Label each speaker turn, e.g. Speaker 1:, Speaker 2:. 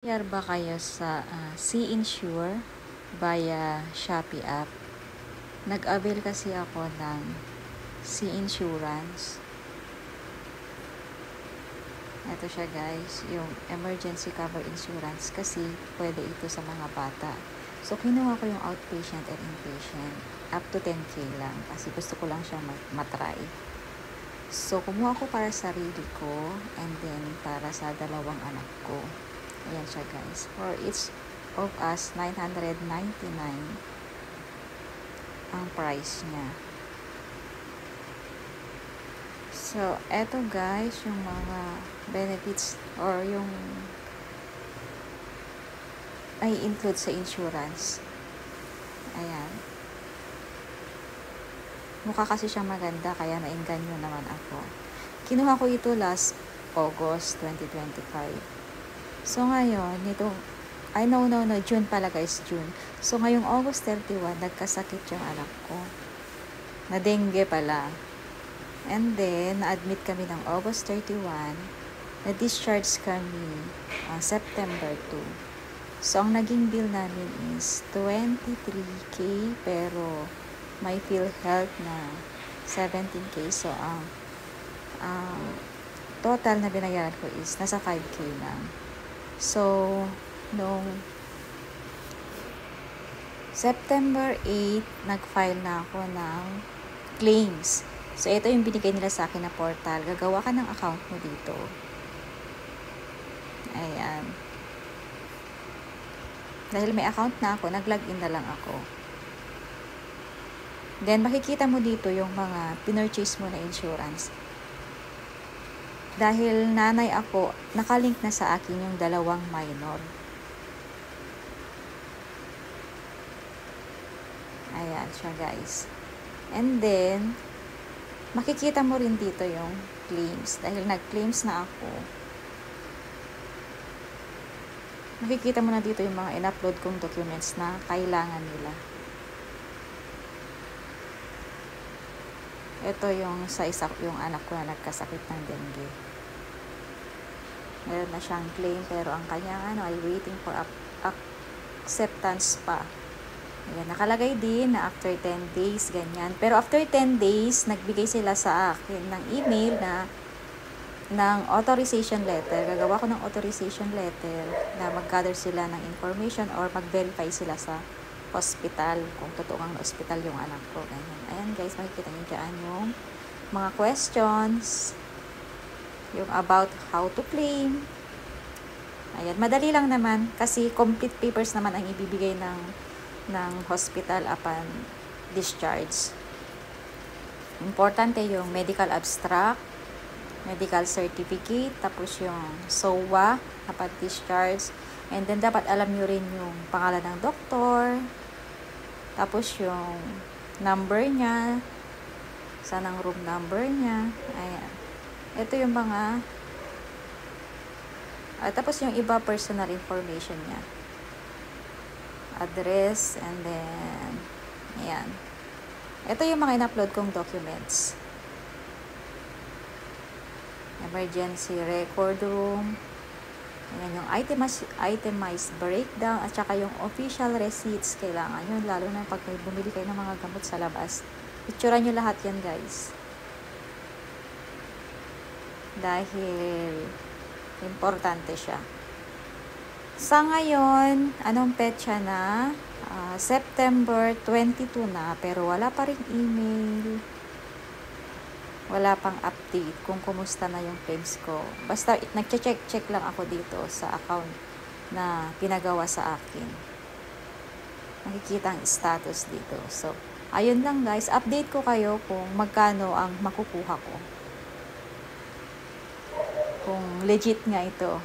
Speaker 1: Familiar ba kayo sa C-Insure via Shopee app? Nag-avail kasi ako ng C-Insurance. Ito siya guys, yung emergency cover insurance kasi pwede ito sa mga bata. So kinuha ko yung outpatient and inpatient up to 10K lang kasi gusto ko lang siya matry. So kumuha ko para sa sarili ko and then para sa dalawang anak ko. Ayan siya guys. For each of us, 999 ang price niya. So, eto guys, yung mga benefits or yung ay include sa insurance. Ayan. Mukha kasi siyang maganda kaya nainganyo naman ako. Kinuha ko ito last August 2025. So ngayon, June pala guys, June. So ngayong August 31, nagkasakit yung anak ko. Na dengue pala. And then, na-admit kami ng August 31, na-discharge kami September 2. So ang naging bill namin is 23K pero may PhilHealth na 17K. So ang total na binayaran ko is nasa 5K lang. So, noong September 8, nag-file na ako ng claims. So, ito yung binigay nila sa akin na portal. Gagawa ka ng account mo dito. Ayan. Dahil may account na ako, nag-login na lang ako. Then, makikita mo dito yung mga pinurchase mo na insurance. Dahil nanay ako, nakalink na sa akin yung dalawang minor. Ayan siya guys. And then, makikita mo rin dito yung claims. Dahil nag-claims na ako, makikita mo na dito yung mga in-upload kong documents na kailangan nila. Ito yung sa yung anak ko na nagkasakit ng dengue. Meron na siyang claim pero ang kanyang ay waiting for acceptance pa. Ayan, nakalagay din na after 10 days, ganyan. Pero after 10 days, nagbigay sila sa akin ng email ng authorization letter. Gagawa ko ng authorization letter na mag-gather sila ng information or mag-verify sila sa hospital, kung totoo ang hospital yung anak ko. Ganyan. Ayan guys, makikita nyo dyan yung mga questions, yung about how to claim. Ayan, madali lang naman kasi complete papers naman ang ibibigay ng hospital upon discharge. Importante yung medical abstract, medical certificate, tapos yung SOA upon discharge. And then, dapat alam nyo rin yung pangalan ng doktor. Tapos, yung number niya. Saan ang room number niya. Ayan. Ito yung mga... tapos, yung iba personal information niya. Address. And then, ayan. Ito yung mga in-upload kong documents. Emergency record room. Ayan yung itemized breakdown at saka yung official receipts. Kailangan yun, lalo na pag may bumili kayo ng mga gamot sa labas. Picturean nyo lahat yan guys. Dahil importante siya. Sa ngayon, anong petsa na? September 22 na, pero wala pa rin email. Wala pang update kung kumusta na yung claims ko. Basta nagche-check lang ako dito sa account na pinagawa sa akin. Nakikita ang status dito. So, ayun lang guys. Update ko kayo kung magkano ang makukuha ko. Kung legit nga ito.